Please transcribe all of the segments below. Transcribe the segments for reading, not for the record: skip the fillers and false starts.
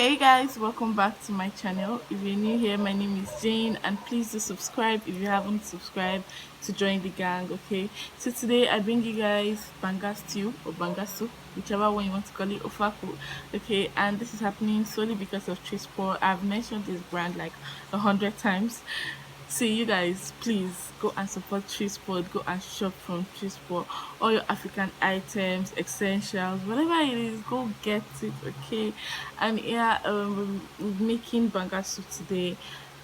Hey guys, welcome back to my channel. If you're new here, my name is Jane, and please do subscribe if you haven't subscribed to join the gang. Okay, so today I bring you guys banga stew or banga soup, whichever one you want to call it, ofaku. Okay, and this is happening solely because of Trill Spot. I've mentioned this brand like 100 times. See, you guys, please go and support Tree Spot. Go and shop from Tree Spot. All your African items, essentials, whatever it is, go get it. Okay. And yeah, we're making banga soup today,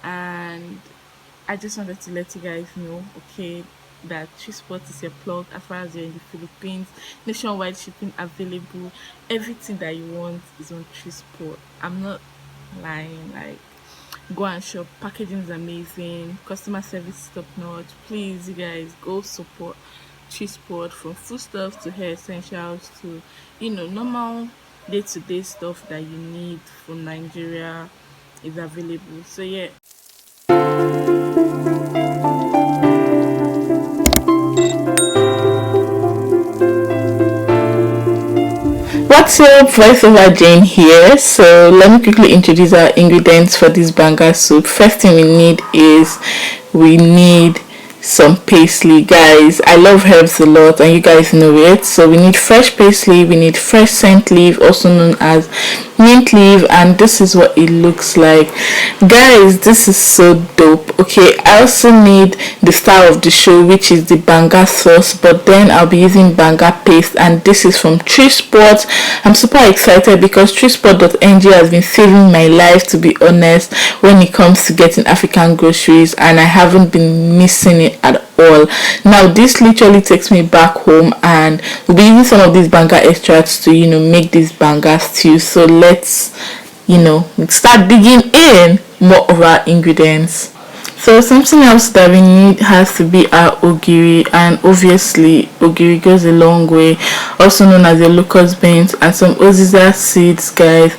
and I just wanted to let you guys know, okay, that Tree Spot is your plug as far as you're in the Philippines. Nationwide shipping available. Everything that you want is on Tree Spot. I'm not lying. Like, go and shop. Packaging is amazing, customer service is top notch. Please, you guys, go support cheese sport, from foodstuffs to hair essentials to normal day-to-day stuff that you need from Nigeria is available. So yeah. What's up, voiceover Jane here. So let me quickly introduce our ingredients for this banga soup. First thing we need is we need some parsley. Guys, I love herbs a lot and you guys know it. So we need fresh parsley, we need fresh scent leaf, also known as mint leaf, and this is what it looks like. Guys, this is so dope. Okay, I also need the star of the show, which is the banga sauce, but then I'll be using banga paste, and this is from Trill Spot. I'm super excited because trillspot.ng has been saving my life, to be honest, when it comes to getting African groceries, and I haven't been missing it at all. Now this literally takes me back home, and we'll be using some of these banga extracts to make this banga stew. So let's start digging in more of our ingredients. So something else that we need has to be our ogiri, and obviously ogiri goes a long way, also known as your locust beans, and some oziza seeds. Guys,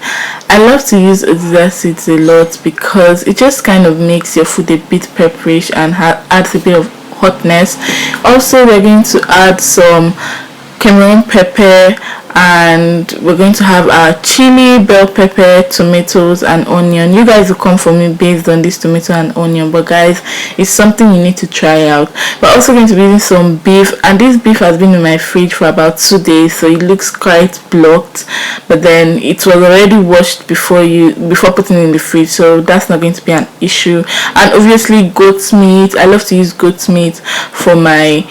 I love to use oziza seeds a lot because it just kind of makes your food a bit pepperish and adds a bit of hotness. Also, we're going to add some Cameroon pepper, and we're going to have our chili, bell pepper, tomatoes, and onion. You guys will come for me based on this tomato and onion, but guys, it's something you need to try out. We're also going to be using some beef, and this beef has been in my fridge for about 2 days, so it looks quite blocked, but then it was already washed before putting it in the fridge, so that's not going to be an issue. And obviously goat's meat. I love to use goat's meat for my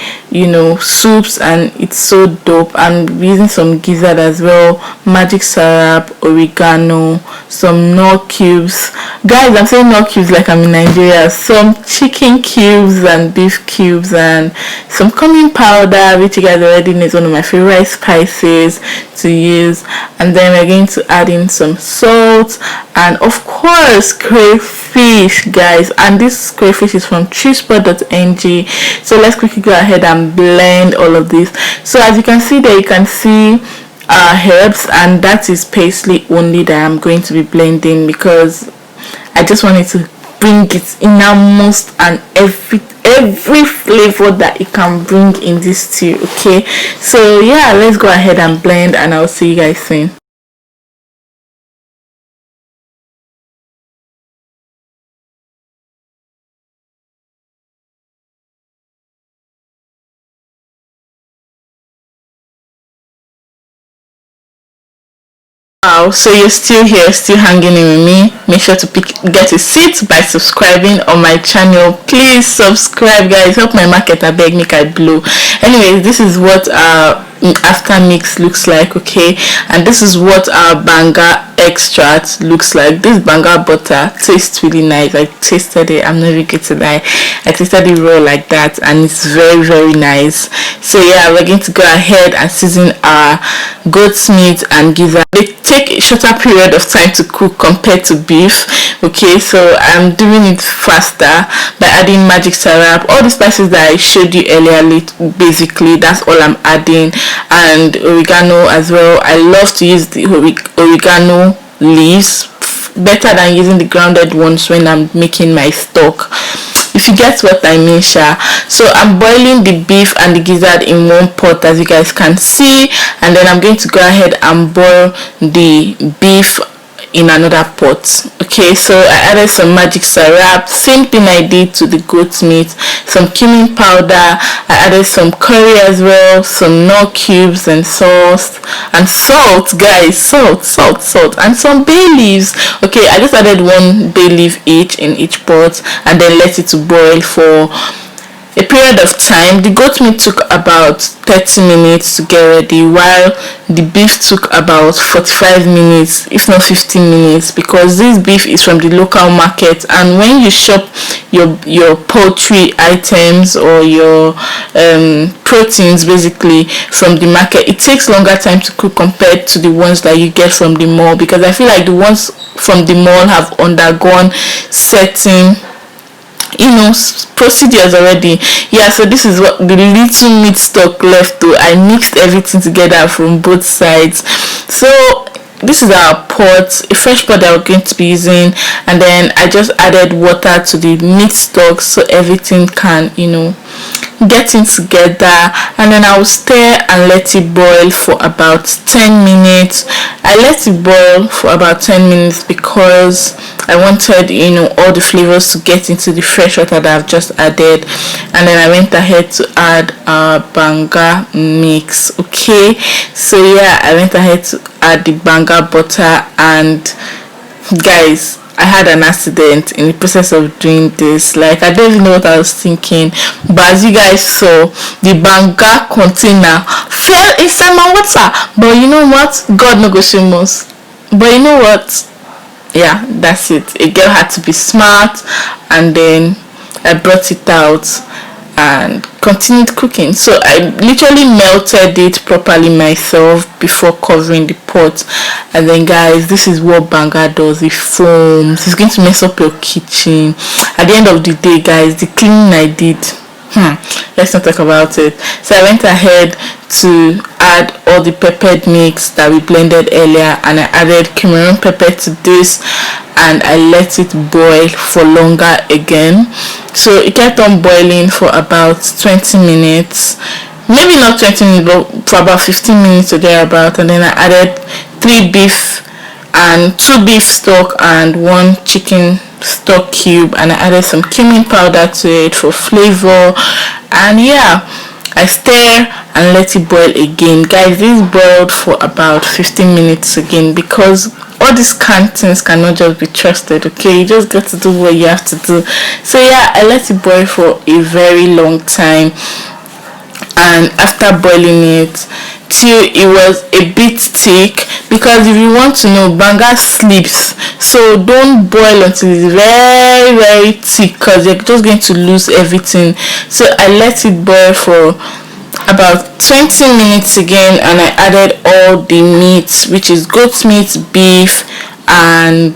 soups, and it's so dope. I'm using some gizzard as well, magic syrup, oregano, some knorr cubes. Guys, I'm saying knorr cubes like I'm in Nigeria. Some chicken cubes and beef cubes, and some cumin powder, which you guys already know is one of my favorite spices to use. And then we're going to add in some salt, and of course crayfish, guys, and this crayfish is from trillspot.ng. So let's quickly go ahead and blend all of this. So as you can see there, you can see herbs, and that is parsley only that I'm going to be blending because I just wanted to bring its innermost and every flavor that it can bring in this stew. Okay, so yeah, let's go ahead and blend, and I'll see you guys soon. Wow, so you're still here, still hanging in with me. Make sure to get a seat by subscribing on my channel. Please subscribe, guys. Help my market, I beg, make I blow. Anyways, this is what our after mix looks like. Okay, and this is what our banga extract looks like. This banga butter tastes really nice. I tasted it, I'm not even going to lie. I tasted it raw like that, and it's very, very nice. So yeah, we're going to go ahead and season our goat's meat and gizzard. They take a shorter period of time to cook compared to beef. Okay, so I'm doing it faster by adding magic syrup, all the spices that I showed you earlier. Basically, that's all I'm adding, and oregano as well. I love to use the oregano leaves better than using the grounded ones when I'm making my stock, if you get what I mean, sha. So I'm boiling the beef and the gizzard in one pot, as you guys can see, and then I'm going to go ahead and boil the beef in another pot. Okay, so I added some magic syrup, same thing I did to the goat meat, some cumin powder, I added some curry as well, some nut cubes and sauce and salt, guys, salt and some bay leaves. Okay, I just added one bay leaf each in each pot and then let it to boil for a period of time. The goat meat took about 30 minutes to get ready, while the beef took about 45 minutes, if not 15 minutes, because this beef is from the local market. And when you shop your poultry items or your proteins basically from the market, it takes longer time to cook compared to the ones that you get from the mall, because I feel like the ones from the mall have undergone certain procedures already. Yeah, so this is what the little meat stock left though. I mixed everything together from both sides. So this is our pot, a fresh pot that we're going to be using, and then I just added water to the meat stock so everything can get in together, and then I will stir and let it boil for about 10 minutes. I let it boil for about 10 minutes because I wanted all the flavors to get into the fresh water that I've just added, and then I went ahead to add our Banga mix. Okay, so yeah, I went ahead to add the Banga butter, and guys, I had an accident in the process of doing this. Like, I don't even know what I was thinking, but as you guys saw, the Banga container fell inside my water. But you know what, God no go shame us. But you know what, yeah, that's it. A girl had to be smart, and then I brought it out and continued cooking. So I literally melted it properly myself before covering the pot. And then guys, this is what Banga does. It foams. It's going to mess up your kitchen. At the end of the day, guys, the cleaning I did, let's not talk about it. So I went ahead to add all the peppered mix that we blended earlier, and I added Cameroon pepper to this, and I let it boil for longer again. So it kept on boiling for about 20 minutes, maybe not 20 minutes, but for about 15 minutes or thereabout. And then I added 3 beef and 2 beef stock and 1 chicken stock cube, and I added some cumin powder to it for flavor. And yeah, I stir and let it boil again. Guys, this boiled for about 15 minutes again, because all these cantons cannot just be trusted. Okay, you just got to do what you have to do. So yeah, I let it boil for a very long time, and after boiling it till it was a bit thick, because if you want to know, Banga sleeps, so don't boil until it's very very thick, because you're just going to lose everything. So I let it boil for about 20 minutes again, and I added all the meat, which is goat meat, beef and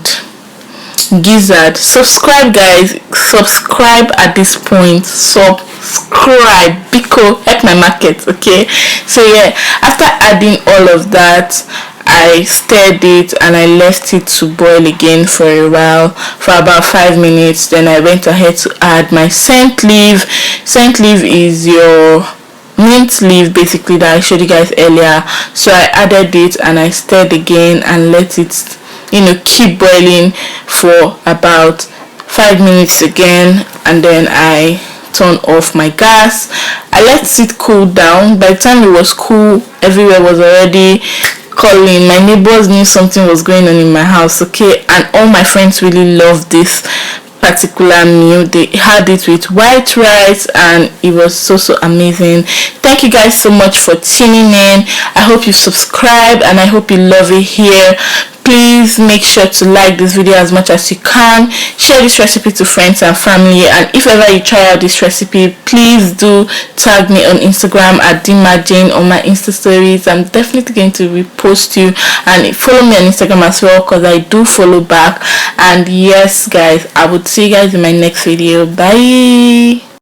gizzard. Subscribe guys, subscribe at this point, subscribe because help my market. Okay, so yeah, after adding all of that, I stirred it and I left it to boil again for a while, for about 5 minutes. Then I went ahead to add my scent leaf. Scent leaf is your mint leaf basically that I showed you guys earlier. So I added it and I stirred again and let it keep boiling for about 5 minutes again, and then I turn off my gas. I let it cool down. By the time it was cool, everywhere was already calling. My neighbors knew something was going on in my house. Okay, and all my friends really loved this particular meal. They had it with white rice and it was so amazing. Thank you guys so much for tuning in. I hope you subscribe and I hope you love it here. Please make sure to like this video as much as you can. Share this recipe to friends and family, and if ever you try out this recipe, please do tag me on Instagram at dimajane on my Insta stories. I'm definitely going to repost you, and follow me on Instagram as well, because I do follow back. And yes guys, I would see you guys in my next video. Bye.